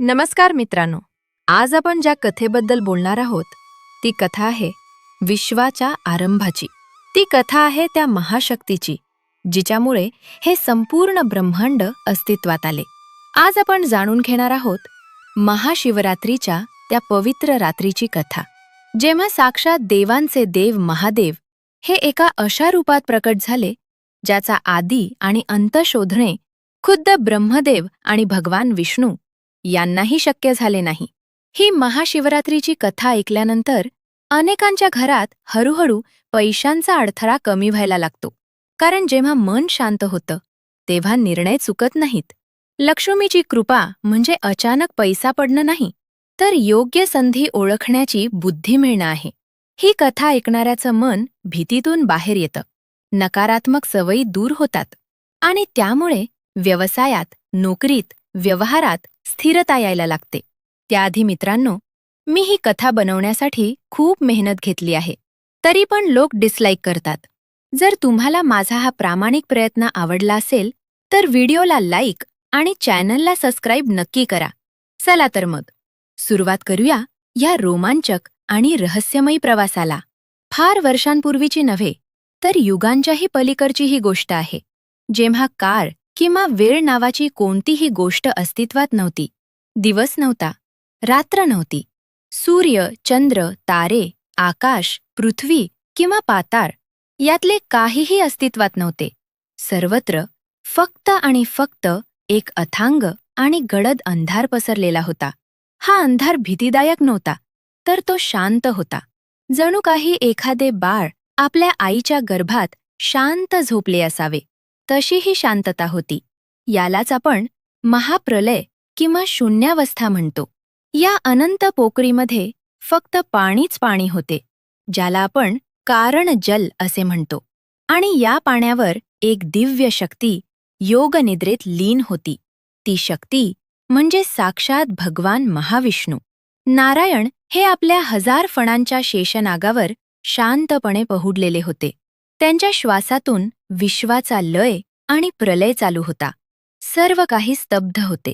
नमस्कार मित्रांनो. आज आपण ज्या कथेबद्दल बोलणार आहोत ती कथा आहे विश्वाच्या आरंभाची. ती कथा आहे त्या महाशक्तीची जिच्यामुळे हे संपूर्ण ब्रह्मांड अस्तित्वात आले. आज आपण जाणून घेणार आहोत महाशिवरात्रीच्या त्या पवित्र रात्रीची कथा, जेव्हा साक्षात देवांचे देव महादेव हे एका अशा रूपात प्रकट झाले ज्याचा आदी आणि अंत शोधणे खुद्द ब्रह्मदेव आणि भगवान विष्णू यांनाही शक्य झाले नाही. ही महाशिवरात्रीची कथा ऐकल्यानंतर अनेकांच्या घरात हळूहळू पैशांचा अडथळा कमी व्हायला लागतो. कारण जेव्हा मन शांत होतं तेव्हा निर्णय चुकत नाहीत. लक्ष्मीची कृपा म्हणजे अचानक पैसा पडणं नाही, तर योग्य संधी ओळखण्याची बुद्धी मिळणं आहे. ही कथा ऐकणाऱ्याचं मन भीतीतून बाहेर येतं, नकारात्मक सवयी दूर होतात आणि त्यामुळे व्यवसायात, नोकरीत, व्यवहारात स्थिरता यायला लागते. त्याआधी मित्रांनो, मी ही कथा बनवण्यासाठी खूप मेहनत घेतली आहे, तरी पण लोक डिसलाईक करतात. जर तुम्हाला माझा हा प्रामाणिक प्रयत्न आवडला असेल तर व्हिडिओला लाईक आणि चॅनलला सबस्क्राईब नक्की करा. चला तर मग सुरुवात करूया या रोमांचक आणि रहस्यमयी प्रवासाला. फार वर्षांपूर्वीची नव्हे तर युगांच्याही पलीकडची ही गोष्ट आहे, जेव्हा काळ किंवा वेळ नावाची कोणतीही गोष्ट अस्तित्वात नव्हती. दिवस नव्हता, रात्र नव्हती, सूर्य, चंद्र, तारे, आकाश, पृथ्वी किंवा पाताळ यातले काहीही अस्तित्वात नव्हते. सर्वत्र फक्त आणि फक्त एक अथांग आणि गडद अंधार पसरलेला होता. हा अंधार भीतीदायक नव्हता, तर तो शांत होता. जणू काही एखादे बाळ आपल्या आईच्या गर्भात शांत झोपले असावे, तशी ही शांतता होती. यालाच आपण महाप्रलय किंवा शून्यावस्था म्हणतो. या अनंत पोकळीमध्ये फक्त पाणीच पाणी होते, ज्याला आपण कारण जल असे म्हणतो. आणि या पाण्यावर एक दिव्य शक्ती योगनिद्रेत लीन होती. ती शक्ती म्हणजे साक्षात भगवान महाविष्णू. नारायण हे आपल्या 1000 फणांच्या शेषनागावर शांतपणे पहुडलेले होते. त्यांच्या श्वासातून विश्वाचा लय आणि प्रलय चालू होता. सर्व काही स्तब्ध होते,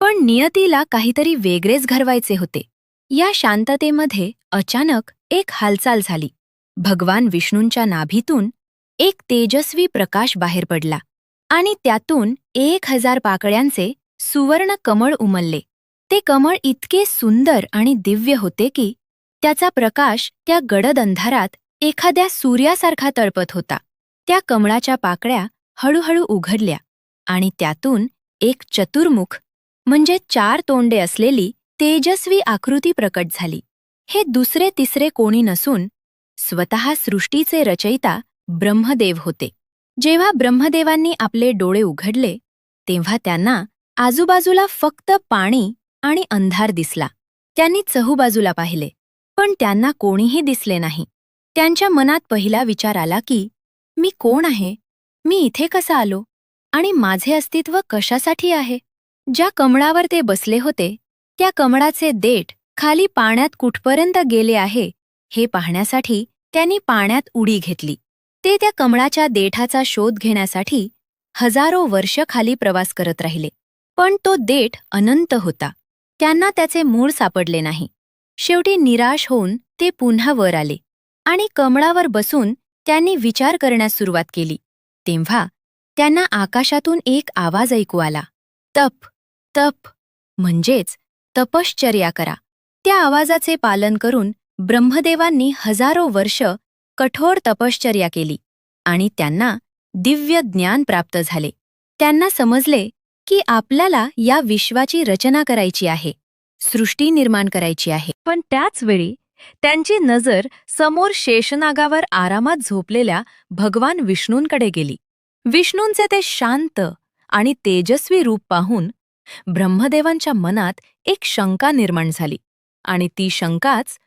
पण नियतीला काहीतरी वेगळेच घडवायचे होते. या शांततेमध्ये अचानक एक हालचाल झाली. भगवान विष्णूंच्या नाभीतून एक तेजस्वी प्रकाश बाहेर पडला आणि त्यातून 1000 पाकळ्यांचे सुवर्ण कमळ उमलले. ते कमळ इतके सुंदर आणि दिव्य होते की त्याचा प्रकाश त्या गडद अंधारात एखाद्या सूर्यासारखा तळपत होता. त्या कमळाच्या पाकळ्या हळूहळू उघडल्या आणि त्यातून एक चतुर्मुख म्हणजे 4 तोंडे असलेली तेजस्वी आकृती प्रकट झाली. हे दुसरे तिसरे कोणी नसून स्वतः सृष्टीचे रचयिता ब्रह्मदेव होते. जेव्हा ब्रह्मदेवांनी आपले डोळे उघडले तेव्हा त्यांना आजूबाजूला फक्त पाणी आणि अंधार दिसला. त्यांनी चहूबाजूला पाहिले, पण त्यांना कोणीही दिसले नाही. त्यांच्या मनात पहिला विचार आला की मी कोण आहे, मी इथे कसा आलो आणि माझे अस्तित्व कशासाठी आहे. ज्या कमळावर ते बसले होते त्या कमळाचे देठ खाली पाण्यात कुठपर्यंत गेले आहे हे पाहण्यासाठी त्यांनी पाण्यात उडी घेतली. ते त्या कमळाच्या देठाचा शोध घेण्यासाठी हजारो वर्ष खाली प्रवास करत राहिले, पण तो देठ अनंत होता. त्यांना त्याचे मूळ सापडले नाही. शेवटी निराश होऊन ते पुन्हा वर आले आणि कमळावर बसून त्यांनी विचार करण्यास सुरुवात केली. तेव्हा त्यांना आकाशातून एक आवाज ऐकू आला, तप तप म्हणजेच तपश्चर्या करा. त्या आवाजाचे पालन करून ब्रह्मदेवांनी हजारो वर्ष कठोर तपश्चर्या केली आणि त्यांना दिव्य ज्ञान प्राप्त झाले. त्यांना समजले की आपल्याला या विश्वाची रचना करायची आहे, सृष्टी निर्माण करायची आहे. पण त्याच वेळी त्यांची नजर समोर शेषनागावर आरामात झोपलेल्या भगवान विष्णूंकडे गेली. विष्णूंचे ते शांत आणि तेजस्वी रूप पाहून ब्रह्मदेवांच्या मनात एक शंका निर्माण झाली आणि ती शंकाच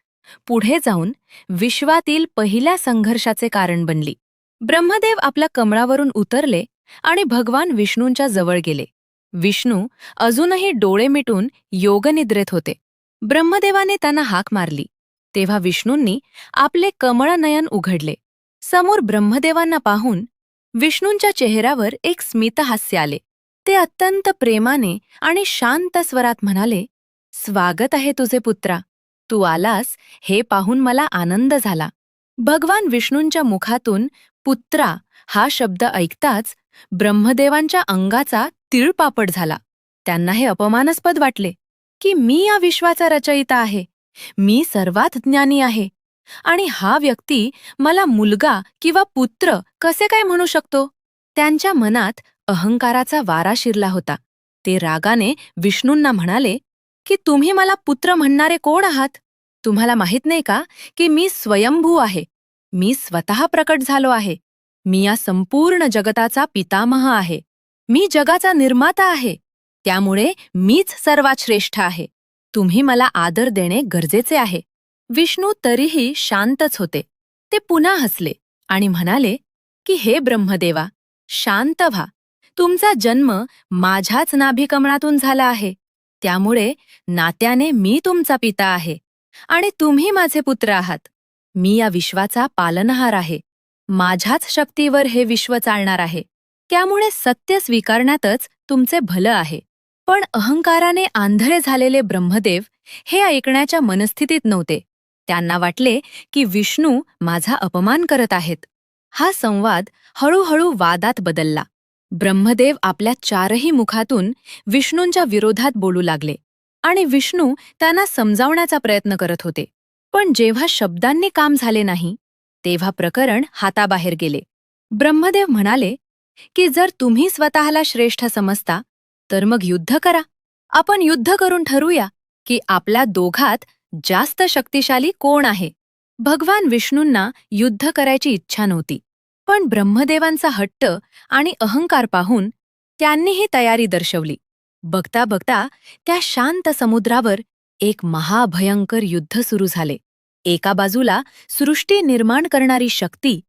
पुढे जाऊन विश्वातील पहिल्या संघर्षाचे कारण बनली. ब्रह्मदेव आपल्या कमळावरून उतरले आणि भगवान विष्णूंच्या जवळ गेले. विष्णू अजूनही डोळे मिटून योगनिद्रेत होते. ब्रह्मदेवाने त्यांना हाक मारली तेव्हा विष्णूंनी आपले कमळनयन उघडले. समोर ब्रह्मदेवांना पाहून विष्णूंच्या चेहऱ्यावर एक स्मितहास्य आले. ते अत्यंत प्रेमाने आणि शांत स्वरात म्हणाले, स्वागत आहे तुझे पुत्रा. तू आलास हे पाहून मला आनंद झाला. भगवान विष्णूंच्या मुखातून पुत्रा हा शब्द ऐकताच ब्रह्मदेवांच्या अंगाचा तिळपापड झाला. त्यांना हे अपमानास्पद वाटले की मी या विश्वाचा रचयिता आहे, मी सर्वात ज्ञानी आहे, आणि हा व्यक्ती मला मुलगा किंवा पुत्र कसे काय म्हणू शकतो. त्यांच्या मनात अहंकाराचा वारा शिरला होता. ते रागाने विष्णूंना म्हणाले की तुम्ही मला पुत्र म्हणणारे कोण आहात? तुम्हाला माहित नाही का की मी स्वयंभू आहे, मी स्वतः प्रकट झालो आहे, मी या संपूर्ण जगताचा पितामह आहे, मी जगाचा निर्माता आहे, त्यामुळे मीच सर्वात श्रेष्ठ आहे. तुम्ही मला आदर देणे गरजेचे आहे. विष्णू तरीही शांतच होते. ते पुन्हा हसले आणि म्हणाले की हे ब्रह्मदेवा, शांत व्हा. तुमचा जन्म माझ्याच नाभिकमळातून झाला आहे, त्यामुळे नात्याने मी तुमचा पिता आहे आणि तुम्ही माझे पुत्र आहात. मी या विश्वाचा पालनहार आहे. माझ्याच शक्तीवर हे विश्व चालणार आहे, त्यामुळे सत्य स्वीकारण्यातच तुमचे भलं आहे. पण अहंकाराने आंधळे झालेले ब्रह्मदेव हे ऐकण्याच्या मनस्थितीत नव्हते. त्यांना वाटले की विष्णू माझा अपमान करत आहेत. हा संवाद हळूहळू वादात बदलला. ब्रह्मदेव आपल्या चारही मुखातून विष्णूंच्या विरोधात बोलू लागले आणि विष्णू त्यांना समजावण्याचा प्रयत्न करत होते. पण जेव्हा शब्दांनी काम झाले नाही, तेव्हा प्रकरण हाताबाहेर गेले. ब्रह्मदेव म्हणाले की जर तुम्ही स्वतःला श्रेष्ठ समजता तर मग युद्ध करा. आपण युद्ध करून ठरवूया की आपल्या दोघात जास्त शक्तिशाली कोण आहे. भगवान विष्णूंना युद्ध करायची इच्छा नव्हती, पण ब्रह्मदेवांचा हट्ट आणि अहंकार पाहून त्यांनीही तयारी दर्शवली. बघता बघता त्या शांत समुद्रावर एक महाभयंकर युद्ध सुरू झाले. एका बाजूला सृष्टी निर्माण करणारी शक्ती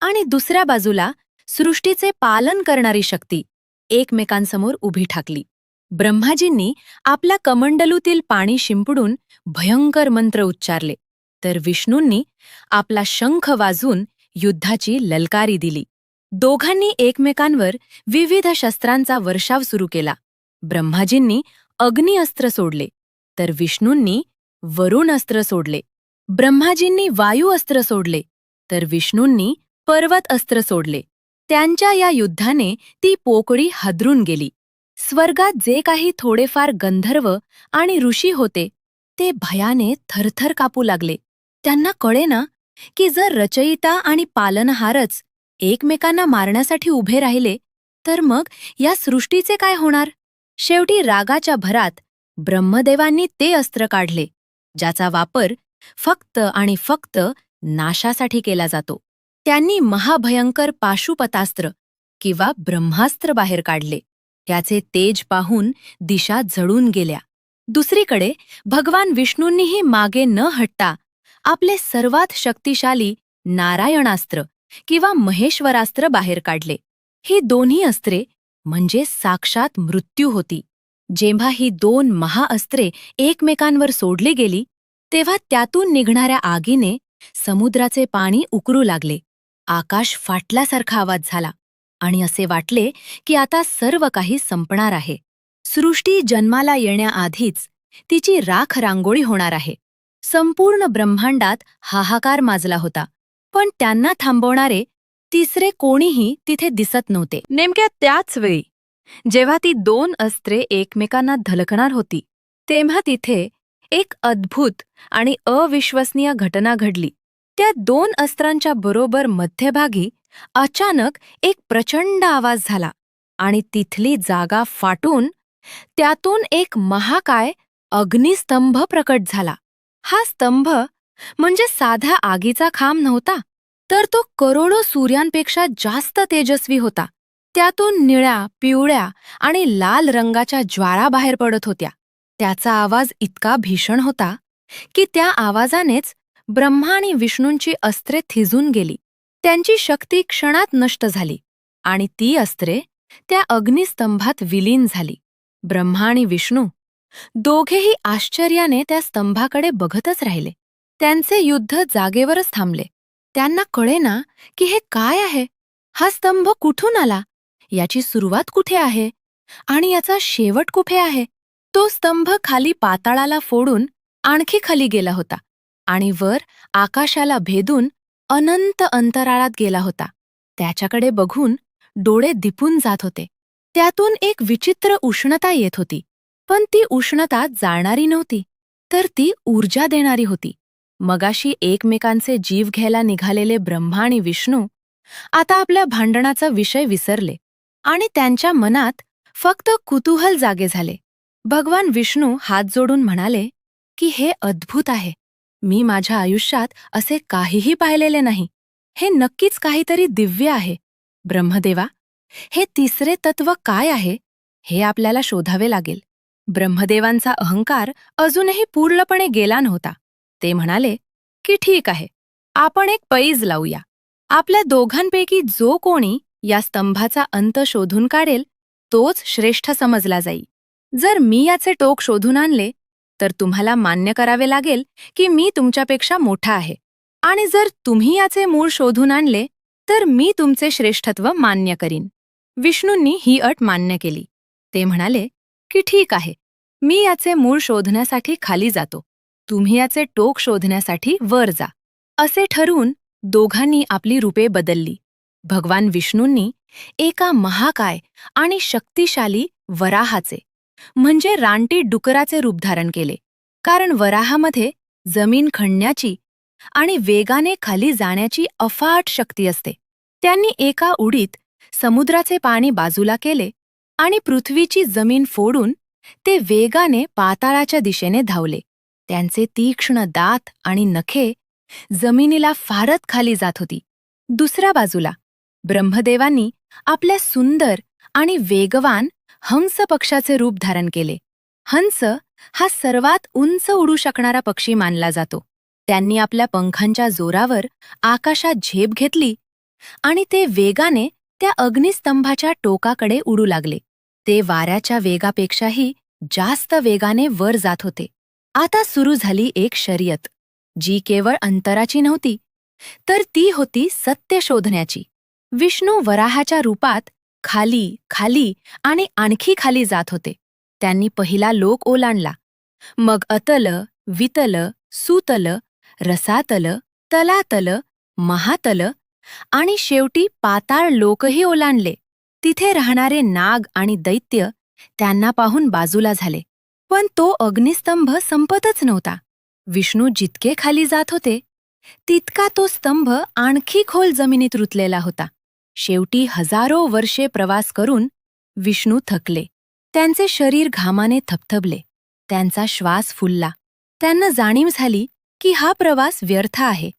आणि दुसऱ्या बाजूला सृष्टीचे पालन करणारी शक्ती एकमेकांसमोर उभी ठाकली. ब्रह्माजींनी आपल्या कमंडलूतील पाणी शिंपडून भयंकर मंत्र उच्चारले, तर विष्णूंनी आपला शंख वाजवून युद्धाची ललकारी दिली. दोघांनी एकमेकांवर विविध शस्त्रांचा वर्षाव सुरू केला. ब्रह्माजींनी अग्निअस्त्र सोडले, तर विष्णूंनी वरुण अस्त्र सोडले. ब्रह्माजींनी वायू अस्त्र सोडले, तर विष्णूंनी पर्वत अस्त्र सोडले. त्यांच्या या युद्धाने ती पोकळी हादरून गेली. स्वर्गात जे काही थोडेफार गंधर्व आणि ऋषी होते ते भयाने थरथर कापू लागले. त्यांना कळेना की जर रचयिता आणि पालनहारच एकमेकांना मारण्यासाठी उभे राहिले तर मग या सृष्टीचे काय होणार. शेवटी रागाच्या भरात ब्रह्मदेवांनी ते अस्त्र काढले ज्याचा वापर फक्त आणि फक्त नाशासाठी केला जातो. त्यांनी महाभयंकर पाशुपतास्त्र किंवा ब्रह्मास्त्र बाहेर काढले. त्याचे तेज पाहून दिशा जळून गेल्या. दुसरीकडे भगवान विष्णूंनीही मागे न हटता आपले सर्वात शक्तिशाली नारायणास्त्र किंवा महेश्वरास्त्र बाहेर काढले. ही दोन्ही अस्त्रे म्हणजे साक्षात मृत्यू होती. जेव्हा ही दोन महाअस्त्रे एकमेकांवर सोडली गेली तेव्हा त्यातून निघणाऱ्या आगीने समुद्राचे पाणी उकळू लागले. आकाश फाटल्यासारखा आवाज झाला आणि असे वाटले की आता सर्व काही संपणार आहे. सृष्टी जन्माला येण्याआधीच तिची राख रांगोळी होणार आहे. संपूर्ण ब्रह्मांडात हाहाकार माजला होता, पण त्यांना थांबवणारे तिसरे कोणीही तिथे दिसत नव्हते. नेमक्या त्याच वेळी जेव्हा ती दोन अस्त्रे एकमेकांना धलकणार होती तेव्हा तिथे एक अद्भुत आणि अविश्वसनीय घटना घडली. त्या दोन अस्त्रांच्या बरोबर मध्यभागी अचानक एक प्रचंड आवाज झाला आणि तिथली जागा फाटून त्यातून एक महाकाय अग्निस्तंभ प्रकट झाला. हा स्तंभ म्हणजे साध्या आगीचा खांब नव्हता, तर तो करोडो सूर्यांपेक्षा जास्त तेजस्वी होता. त्यातून निळ्या, पिवळ्या आणि लाल रंगाच्या ज्वाळा बाहेर पडत होत्या. त्याचा आवाज इतका भीषण होता की त्या आवाजानेच ब्रह्मा आणि विष्णूंची अस्त्रे थिजून गेली. त्यांची शक्ती क्षणात नष्ट झाली आणि ती अस्त्रे त्या अग्निस्तंभात विलीन झाली. ब्रह्मा आणि विष्णू दोघेही आश्चर्याने त्या स्तंभाकडे बघतच राहिले. त्यांचे युद्ध जागेवरच थांबले. त्यांना कळेना की हे काय आहे. हा स्तंभ कुठून आला, याची सुरुवात कुठे आहे आणि याचा शेवट कुठे आहे. तो स्तंभ खाली पाताळाला फोडून आणखी खाली गेला होता आणि वर आकाशाला भेदून अनंत अंतराळात गेला होता. त्याच्याकडे बघून डोळे दिपून जात होते. त्यातून एक विचित्र उष्णता येत होती, पण ती उष्णता जाणारी नव्हती, तर ती ऊर्जा देणारी होती. मगाशी एकमेकांचे जीव घ्यायला निघालेले ब्रह्मा आणि विष्णू आता आपल्या भांडणाचा विषय विसरले आणि त्यांच्या मनात फक्त कुतूहल जागे झाले. भगवान विष्णू हात जोडून म्हणाले की हे अद्भुत आहे. मी माझ्या आयुष्यात असे काहीही पाहिलेले नाही. हे नक्कीच काहीतरी दिव्य आहे. ब्रह्मदेवा, हे तिसरे तत्व काय आहे हे आपल्याला शोधावे लागेल. ब्रह्मदेवांचा अहंकार अजूनही पूर्णपणे गेला नव्हता. ते म्हणाले की ठीक आहे, आपण एक पैज लावूया. आपल्या दोघांपैकी जो कोणी या स्तंभाचा अंत शोधून काढेल तोच श्रेष्ठ समजला जाईल. जर मी याचे टोक शोधून आणले तर तुम्हाला मान्य करावे लागेल की मी तुमच्यापेक्षा मोठा आहे, आणि जर तुम्ही याचे मूळ शोधून आणले तर मी तुमचे श्रेष्ठत्व मान्य करीन. विष्णूंनी ही अट मान्य केली. ते म्हणाले की ठीक आहे, मी याचे मूळ शोधण्यासाठी खाली जातो, तुम्ही याचे टोक शोधण्यासाठी वर जा. असे ठरवून दोघांनी आपली रूपे बदलली. भगवान विष्णूंनी एका महाकाय आणि शक्तिशाली वराहाचे म्हणजे रानटी डुकराचे रूप धारण केले, कारण वराहामध्ये जमीन खणण्याची आणि वेगाने खाली जाण्याची अफाट शक्ती असते. त्यांनी एका उडीत समुद्राचे पाणी बाजूला केले आणि पृथ्वीची जमीन फोडून ते वेगाने पाताळाच्या दिशेने धावले. त्यांचे तीक्ष्ण दात आणि नखे जमिनीला फारत खाली जात होती. दुसऱ्या बाजूला ब्रह्मदेवांनी आपल्या सुंदर आणि वेगवान हंस पक्षाचे रूप धारण केले. हंस हा सर्वात उंच उडू शकणारा पक्षी मानला जातो. त्यांनी आपल्या पंखांच्या जोरावर आकाशात झेप घेतली आणि ते वेगाने त्या अग्निस्तंभाच्या टोकाकडे उडू लागले. ते वाऱ्याच्या वेगापेक्षाही जास्त वेगाने वर जात होते. आता सुरू झाली एक शर्यत, जी केवळ अंतराची नव्हती, तर ती होती सत्य शोधण्याची. विष्णू वराहाच्या रूपात खाली खाली आणि आणखी खाली जात होते. त्यांनी पहिला लोक ओलांडला, मग अतल, वितल, सुतल, रसातल, तलातल, महातल आणि शेवटी पाताळ लोकही ओलांडले. तिथे राहणारे नाग आणि दैत्य त्यांना पाहून बाजूला झाले. पण तो अग्निस्तंभ संपतच नव्हता. विष्णू जितके खाली जात होते तितका तो स्तंभ आणखी खोल जमिनीत रुतलेला होता. शेवटी हजारो वर्षे प्रवास करून विष्णू थकले. त्यांचे शरीर घामाने थपथपले. त्यांचा श्वास फुलला. त्यांना जाणीव झाली की हा प्रवास व्यर्थ आहे.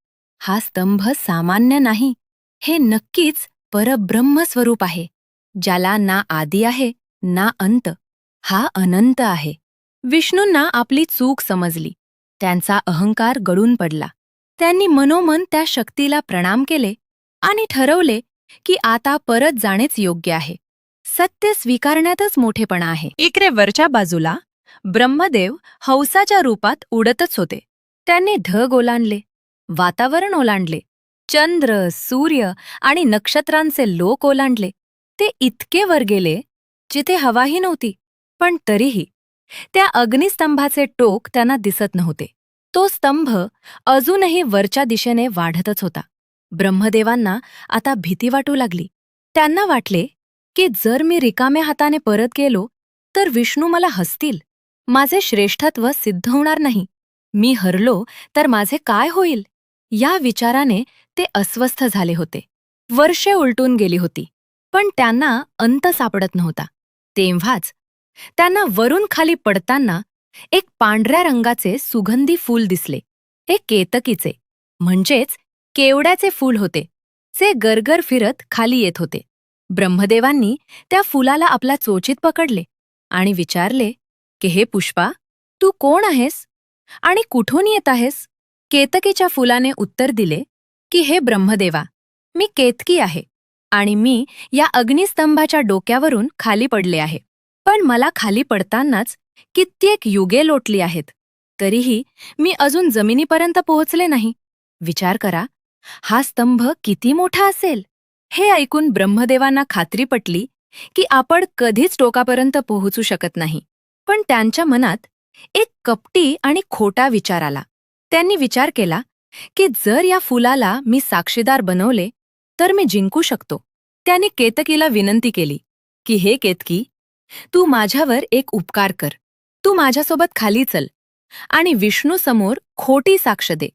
हा स्तंभ सामान्य नाही, हे नक्कीच परब्रह्म स्वरूप आहे, ज्याला ना आदी आहे ना अंत. हा अनंत आहे. विष्णूंना आपली चूक समजली. त्यांचा अहंकार गळून पडला. त्यांनी मनोमन त्या शक्तीला प्रणाम केले आणि ठरवले की आता परत जाणेच योग्य आहे. सत्य स्वीकारण्यातच मोठेपणा आहे. इकडे वरच्या बाजूला ब्रह्मदेव हंसाच्या रूपात उडतच होते. त्यांनी ढग ओलांडले, वातावरण ओलांडले, चंद्र, सूर्य आणि नक्षत्रांचे लोक ओलांडले. ते इतके वर गेले जिथे हवाही नव्हती, पण तरीही त्या अग्निस्तंभाचे टोक त्यांना दिसत नव्हते. तो स्तंभ अजूनही वरच्या दिशेने वाढतच होता. ब्रह्मदेवांना आता भीती वाटू लागली. त्यांना वाटले की जर मी रिकाम्या हाताने परत गेलो तर विष्णू मला हसतील. माझे श्रेष्ठत्व सिद्ध होणार नाही. मी हरलो तर माझे काय होईल? या विचाराने ते अस्वस्थ झाले होते. वर्षे उलटून गेली होती, पण त्यांना अंत सापडत नव्हता. तेव्हाच त्यांना वरून खाली पडताना एक पांढऱ्या रंगाचे सुगंधी फूल दिसले. हे केतकीचे म्हणजेच केवड्याचे फूल होते, जे गरगर फिरत खाली येत होते. ब्रह्मदेवांनी त्या फुलाला आपल्या चोचीत पकडले आणि विचारले की हे पुष्पा, तू कोण आहेस आणि कुठून येत आहेस? केतकीच्या फुलाने उत्तर दिले की हे ब्रह्मदेवा, मी केतकी आहे आणि मी या अग्निस्तंभाच्या डोक्यावरून खाली पडले आहे. पण मला खाली पडतानाच कित्येक युगे लोटली आहेत, तरीही मी अजून जमिनीपर्यंत पोहोचले नाही. विचार करा, हा स्तंभ किती मोठा असेल. हे ऐकून ब्रह्मदेवांना खात्री पटली की आपण कधीच टोकापर्यंत पोहोचू शकत नाही. पण त्यांच्या मनात एक कपटी आणि खोटा विचार आला. त्यांनी विचार केला की जर या फुलाला मी साक्षीदार बनवले तर मी जिंकू शकतो. त्यांनी केतकीला विनंती केली की हे केतकी, तू माझ्यावर एक उपकार कर. तू माझ्यासोबत खाली चल आणि विष्णूसमोर खोटी साक्ष दे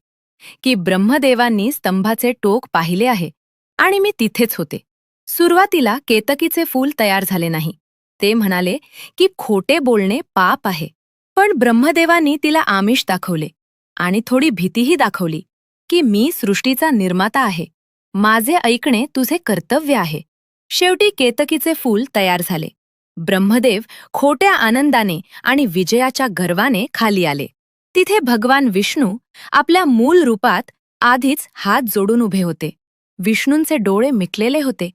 की ब्रह्मदेवांनी स्तंभाचे टोक पाहिले आहे आणि मी तिथेच होते. सुरुवातीला केतकीचे फूल तयार झाले नाही. ते म्हणाले की खोटे बोलणे पाप आहे. पण ब्रह्मदेवांनी तिला आमिष दाखवले आणि थोडी भीतीही दाखवली की मी सृष्टीचा निर्माता आहे. माझे ऐकणे तुझे कर्तव्य आहे. शेवटी केतकीचे फूल तयार झाले. ब्रह्मदेव खोट्या आनंदाने आणि विजयाच्या गर्वाने खाली आले. तिथे भगवान विष्णू आपल्या मूळ रूपात आधीच हात जोडून उभे होते. विष्णूंचे डोळे मिटलेले होते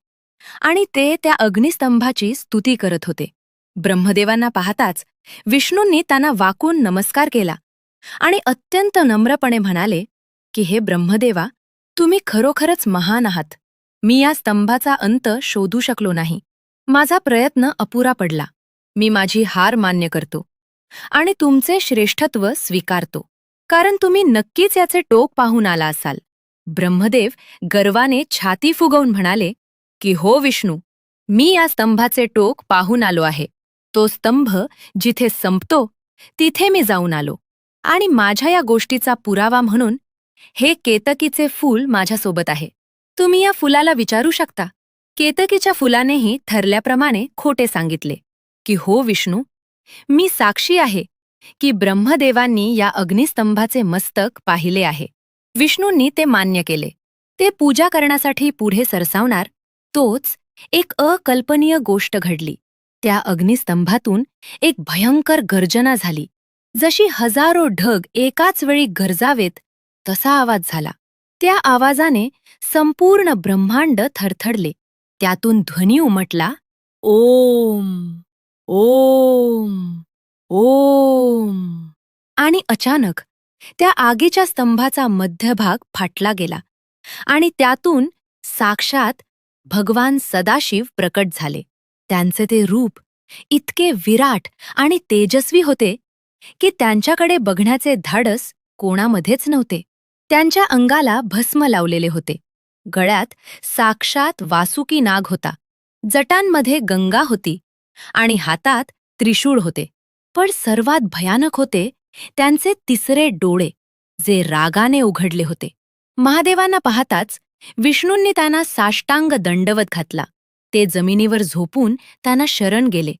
आणि ते त्या अग्निस्तंभाची स्तुती करत होते. ब्रह्मदेवांना पाहताच विष्णूंनी त्यांना वाकून नमस्कार केला आणि अत्यंत नम्रपणे म्हणाले की हे ब्रह्मदेवा, तुम्ही खरोखरच महान आहात. मी या स्तंभाचा अंत शोधू शकलो नाही. माझा प्रयत्न अपुरा पडला. मी माझी हार मान्य करतो आणि तुमचे श्रेष्ठत्व स्वीकारतो, कारण तुम्ही नक्कीच याचे टोक पाहून आला असाल. ब्रह्मदेव गर्वाने छाती फुगवून म्हणाले की हो विष्णू, मी या स्तंभाचे टोक पाहून आलो आहे. तो स्तंभ जिथे संपतो तिथे मी जाऊन आलो आणि माझ्या या गोष्टीचा पुरावा म्हणून हे केतकीचे फूल माझ्यासोबत आहे. तुम्ही या फुलाला विचारू शकता. केतकीच्या फुलानेही ठरल्याप्रमाणे खोटे सांगितले की हो विष्णू, मी साक्षी आहे की ब्रह्मदेवांनी या अग्निस्तंभाचे मस्तक पाहिले आहे. विष्णूंनी ते मान्य केले. ते पूजा करण्यासाठी पुढे सरसावणार तोच एक अकल्पनीय गोष्ट घडली. त्या अग्निस्तंभातून एक भयंकर गर्जना झाली. जशी हजारो ढग एकाच वेळी गरजावेत तसा आवाज झाला. त्या आवाजाने संपूर्ण ब्रह्मांड थरथरले. त्यातून ध्वनी उमटला, ओम ओम ओम. आणि अचानक त्या आगीच्या स्तंभाचा मध्यभाग फाटला गेला आणि त्यातून साक्षात भगवान सदाशिव प्रकट झाले. त्यांचे ते रूप इतके विराट आणि तेजस्वी होते की त्यांच्याकडे बघण्याचे धाडस कोणामध्येच नव्हते. त्यांच्या अंगाला भस्म लावलेले होते. गळ्यात साक्षात वासुकी नाग होता. जटांमध्ये गंगा होती आणि हातात त्रिशूळ होते. पण सर्वात भयानक होते त्यांचे तिसरे डोळे, जे रागाने उघडले होते. महादेवांना पाहताच विष्णूंनी त्यांना साष्टांग दंडवत घातला. ते जमिनीवर झोपून त्यांना शरण गेले.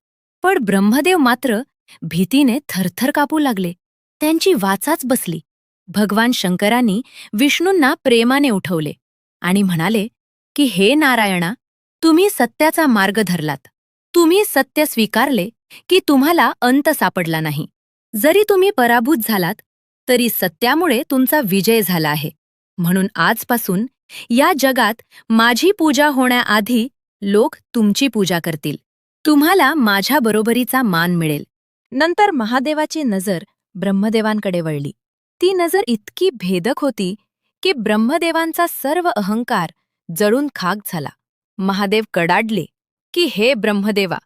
पण ब्रह्मदेव मात्र भीतीने थरथर कापू लागले. त्यांची वाचाच बसली. भगवान शंकरांनी विष्णूंना प्रेमाने उठवले आणि म्हणाले की हे नारायणा, तुम्ही सत्याचा मार्ग धरलात. तुम्ही सत्य स्वीकारले की तुम्हाला अंत सापडला नाही. जरी तुम्ही पराभूत झालात तरी सत्यामुळे तुमचा विजय झाला आहे. म्हणून आजपासून या जगात माझी पूजा होण्याआधी लोक तुमची पूजा करतील. तुम्हाला माझ्या बरोबरीचा मान मिळेल. नंतर महादेवाची नजर ब्रह्मदेवांकडे वळली. ती नजर इतकी भेदक होती की ब्रह्मदेवांचा सर्व अहंकार जळून खाक झाला. महादेव कडाडले की हे ब्रह्मदेवा,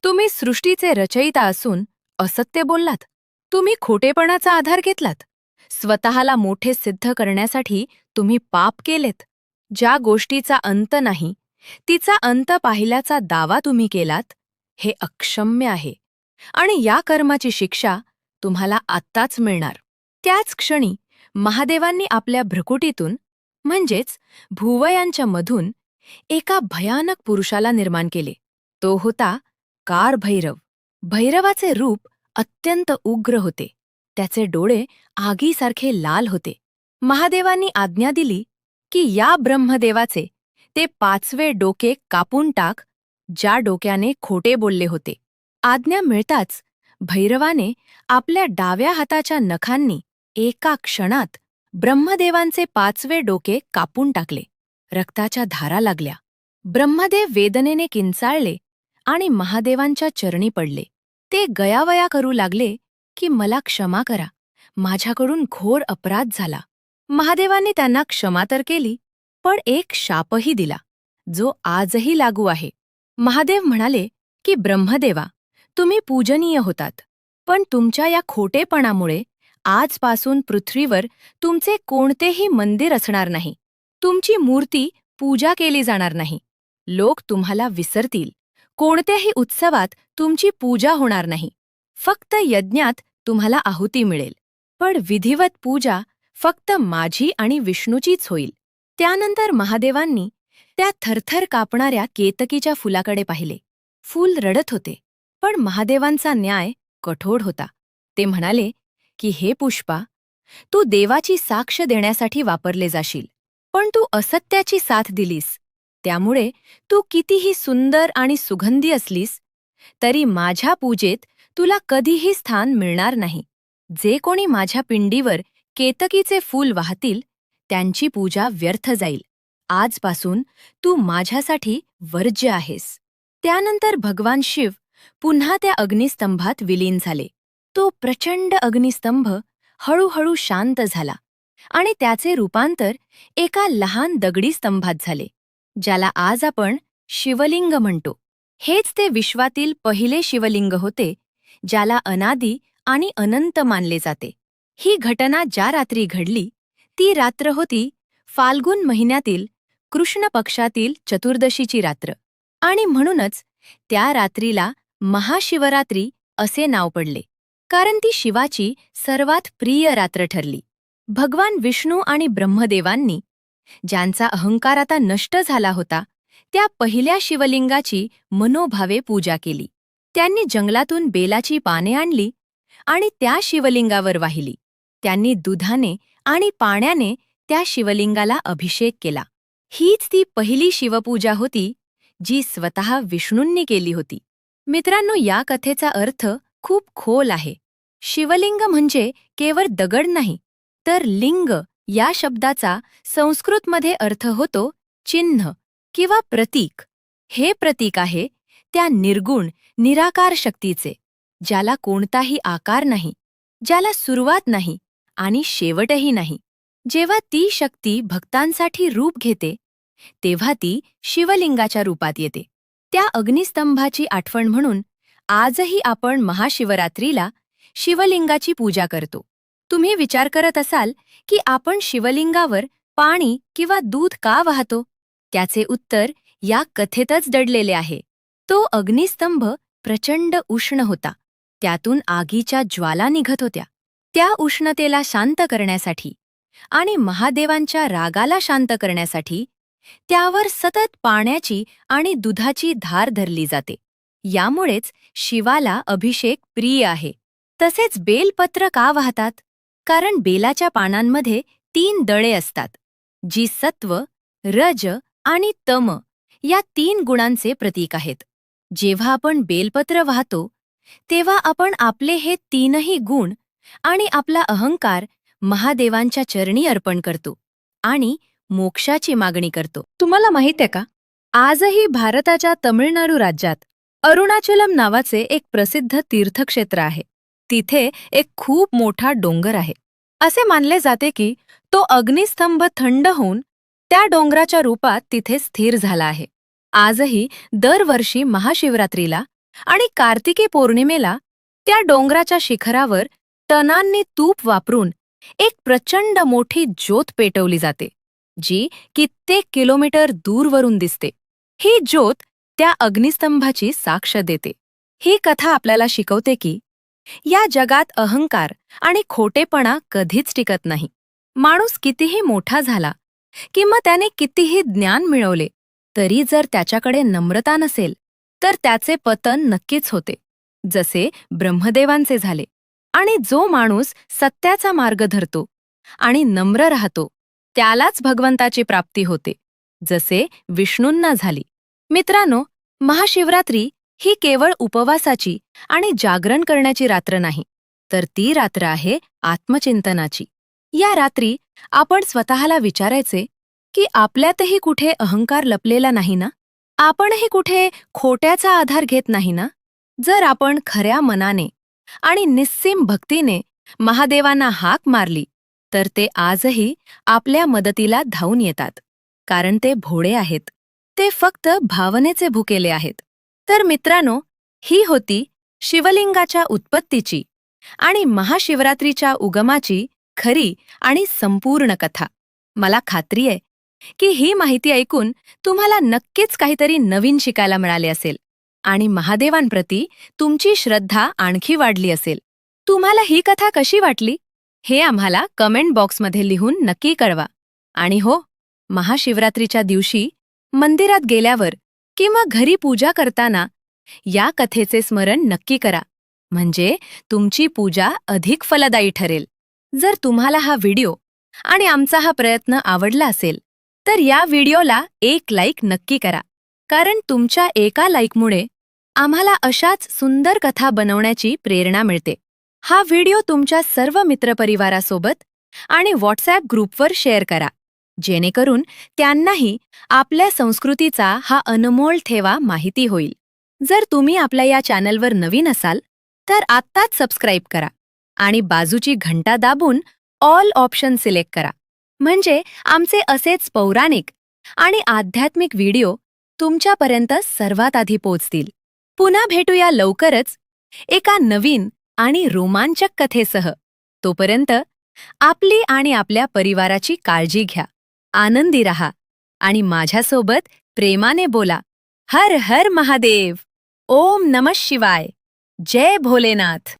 तुम्ही सृष्टीचे रचयिता असून असत्य बोललात. तुम्ही खोटेपणाचा आधार घेतलात. स्वतःला मोठे सिद्ध करण्यासाठी तुम्ही पाप केलेत. ज्या गोष्टीचा अंत नाही तिचा अंत पाहिल्याचा दावा तुम्ही केलात, हे अक्षम्य आहे आणि या कर्माची शिक्षा तुम्हाला आत्ताच मिळणार. त्याच क्षणी महादेवांनी आपल्या भ्रकुटीतून म्हणजेच भुवयांच्या मधून एका भयानक पुरुषाला निर्माण केले. तो होता कारभैरव. भैरवाचे रूप अत्यंत उग्र होते. त्याचे डोळे आगीसारखे लाल होते. महादेवांनी आज्ञा दिली की या ब्रह्मदेवाचे ते 5वे डोके कापून टाक, ज्या डोक्याने खोटे बोलले होते. आज्ञा मिळताच भैरवाने आपल्या डाव्या हाताच्या नखांनी एका क्षणात ब्रह्मदेवांचे 5वे डोके कापून टाकले. रक्ताच्या धारा लागल्या. ब्रह्मदेव वेदनेने किंचाळले आणि महादेवांच्या चरणी पडले. ते गयावया करू लागले की मला क्षमा करा, माझ्याकडून घोर अपराध झाला. महादेवांनी त्यांना क्षमा तर केली, पण एक शापही दिला, जो आजही लागू आहे. महादेव म्हणाले की ब्रह्मदेवा, तुम्ही पूजनीय होतात. पण तुमच्या या खोटेपणामुळे आजपासून पृथ्वीवर तुमचे कोणतेही मंदिर असणार नाही. तुमची मूर्ती पूजा केली जाणार नाही. लोक तुम्हाला विसरतील. कोणत्याही उत्सवात तुमची पूजा होणार नाही. फक्त यज्ञात तुम्हाला आहुती मिळेल. पण विधिवत पूजा फक्त माझी आणि विष्णूचीच होईल. त्यानंतर महादेवांनी त्या थरथर कापणाऱ्या केतकीच्या फुलाकडे पाहिले. फूल रडत होते, पण महादेवांचा न्याय कठोर होता. ते म्हणाले की हे पुष्पा, तू देवाची साक्ष देण्यासाठी वापरले जाशील, पण तू असत्याची साथ दिलीस. त्यामुळे तू कितीही सुंदर आणि सुगंधी असलीस तरी माझ्या पूजेत तुला कधीही स्थान मिळणार नाही. जे कोणी माझ्या पिंडीवर केतकीचे फूल वाहतील त्यांची पूजा व्यर्थ जाईल. आजपासून तू माझ्यासाठी वर्ज्य आहेस. त्यानंतर भगवान शिव पुन्हा त्या अग्निस्तंभात विलीन झाले. तो प्रचंड अग्निस्तंभ हळूहळू शांत झाला आणि त्याचे रूपांतर एका लहान दगडी स्तंभात झाले, ज्याला आज आपण शिवलिंग म्हणतो. हेच ते विश्वातील पहिले शिवलिंग होते, ज्याला अनादी आणि अनंत मानले जाते. ही घटना ज्या रात्री घडली ती रात्र होती फाल्गुन महिन्यातील कृष्ण पक्षातील चतुर्दशीची रात्र, आणि म्हणूनच त्या रात्रीला महाशिवरात्री असे नाव पडले, कारण ती शिवाची सर्वात प्रिय रात्र ठरली. भगवान विष्णू आणि ब्रह्मदेवांनी, ज्यांचा अहंकार आता नष्ट झाला होता, त्या पहिल्या शिवलिंगाची मनोभावे पूजा केली. त्यांनी जंगलातून बेलाची पाने आणली आणि त्या शिवलिंगावर वाहिली. त्यांनी दुधाने आणि पाण्याने त्या शिवलिंगाला अभिषेक केला. हीच ती पहिली शिवपूजा होती जी स्वतः विष्णूंनी केली होती. मित्रांनो, या कथेचा अर्थ खूप खोल आहे. शिवलिंग म्हणजे केवळ दगड नाही, तर लिंग या शब्दाचा संस्कृतमध्ये अर्थ होतो चिन्ह किंवा प्रतीक. हे प्रतीक आहे त्या निर्गुण निराकार शक्तीचे, ज्याला कोणताही आकार नाही, ज्याला सुरुवात नाही आणि शेवटही नाही. जेव्हा ती शक्ती भक्तांसाठी रूप घेते तेव्हा ती शिवलिंगाच्या रूपात येते. त्या अग्निस्तंभाची आठवण म्हणून आजही आपण महाशिवरात्रीला शिवलिंगाची पूजा करतो. तुम्ही विचार करत असाल की आपण शिवलिंगावर पाणी किंवा दूध का वाहतो? त्याचे उत्तर या कथेतच दडलेले आहे. तो अग्निस्तंभ प्रचंड उष्ण होता. त्यातून आगीच्या ज्वाला निघत होत्या. त्या उष्णतेला शांत करण्यासाठी आणि महादेवांच्या रागाला शांत करण्यासाठी त्यावर सतत पाण्याची आणि दुधाची धार धरली जाते. यामुळेच शिवाला अभिषेक प्रिय आहे. तसेच बेलपत्र का वाहतात? कारण बेलाच्या पानांमध्ये 3 दळे असतात, जी सत्व, रज आणि तम या 3 गुणांचे प्रतीक आहेत. जेव्हा आपण बेलपत्र वाहतो तेव्हा आपण आपले हे 3ही गुण आणि आपला अहंकार महादेवांच्या चरणी अर्पण करतो आणि मोक्षाची मागणी करतो. तुम्हाला माहित आहे का, आजही भारताच्या तमिळनाडू राज्यात अरुणाचलम नावाचे एक प्रसिद्ध तीर्थक्षेत्र आहे. तिथे एक खूप मोठा डोंगर आहे. असे मानले जाते की तो अग्निस्तंभ थंड होऊन त्या डोंगराच्या रूपात तिथे स्थिर झाला आहे. आजही दरवर्षी महाशिवरात्रीला आणि कार्तिकी पौर्णिमेला त्या डोंगराच्या शिखरावर टनांनी तूप वापरून एक प्रचंड मोठी ज्योत पेटवली जाते, जी कित्येक किलोमीटर दूरवरून दिसते. ही ज्योत त्या अग्निस्तंभाची साक्ष देते. ही कथा आपल्याला शिकवते की या जगात अहंकार आणि खोटेपणा कधीच टिकत नाही. माणूस कितीही मोठा झाला किंवा त्याने कितीही ज्ञान मिळवले तरी जर त्याच्याकडे नम्रता नसेल तर त्याचे पतन नक्कीच होते, जसे ब्रह्मदेवांचे झाले. आणि जो माणूस सत्याचा मार्ग धरतो आणि नम्र राहतो त्यालाच भगवंताची प्राप्ती होते, जसे विष्णूंना झाली. मित्रांनो, महाशिवरात्री ही केवळ उपवासाची आणि जागरण करण्याची रात्र नाही, तर ती रात्र आहे आत्मचिंतनाची. या रात्री आपण स्वतःला विचारायचे की आपल्यातही कुठे अहंकार लपलेला नाही ना? आपणही कुठे खोट्याचा आधार घेत नाही ना? जर आपण खऱ्या मनाने आणि निस्सीम भक्तीने महादेवांना हाक मारली तर ते आजही आपल्या मदतीला धावून येतात, कारण ते भोळे आहेत. ते फक्त भावनेचे भुकेले आहेत. तर मित्रांनो, ही होती शिवलिंगाच्या उत्पत्तीची आणि महाशिवरात्रीच्या उगमाची खरी आणि संपूर्ण कथा. मला खात्री आहे की ही माहिती ऐकून तुम्हाला नक्कीच काहीतरी नवीन शिकायला मिळाले असेल आणि महादेवांप्रती तुमची श्रद्धा आणखी वाढली असेल. तुम्हाला ही कथा कशी वाटली हे आम्हाला कमेंट बॉक्समध्ये लिहून नक्की कळवा. आणि हो, महाशिवरात्रीच्या दिवशी मंदिरात गेल्यावर किंवा घरी पूजा करताना या कथेचे स्मरण नक्की करा, म्हणजे तुमची पूजा अधिक फलदायी ठरेल. जर तुम्हाला हा व्हिडिओ आणि आमचा हा प्रयत्न आवडला असेल तर या व्हिडिओला एक लाईक नक्की करा, कारण तुमच्या एका लाईकमुळे आम्हाला अशाच सुंदर कथा बनवण्याची प्रेरणा मिळते. हा व्हिडिओ तुमच्या सर्व मित्रपरिवारासोबत आणि व्हॉट्सॲप ग्रुपवर शेअर करा, जेणेकरून त्यांनाही आपल्या संस्कृतीचा हा अनमोल ठेवा माहिती होईल. जर तुम्ही आपल्या या चॅनलवर नवीन असाल तर आत्ताच सबस्क्राईब करा आणि बाजूची घंटा दाबून ऑल ऑप्शन सिलेक्ट करा, म्हणजे आमचे असेच पौराणिक आणि आध्यात्मिक व्हिडिओ तुमच्यापर्यंत सर्वात आधी पोहोचतील. पुन्हा भेटूया लवकरच एका नवीन आणि रोमांचक कथेसह. तोपर्यंत आपली आणि आपल्या परिवाराची काळजी घ्या, आनंदी रहा आणि माझ्यासोबत प्रेमाने बोला, हर हर महादेव. ओम नमः शिवाय. जय भोलेनाथ.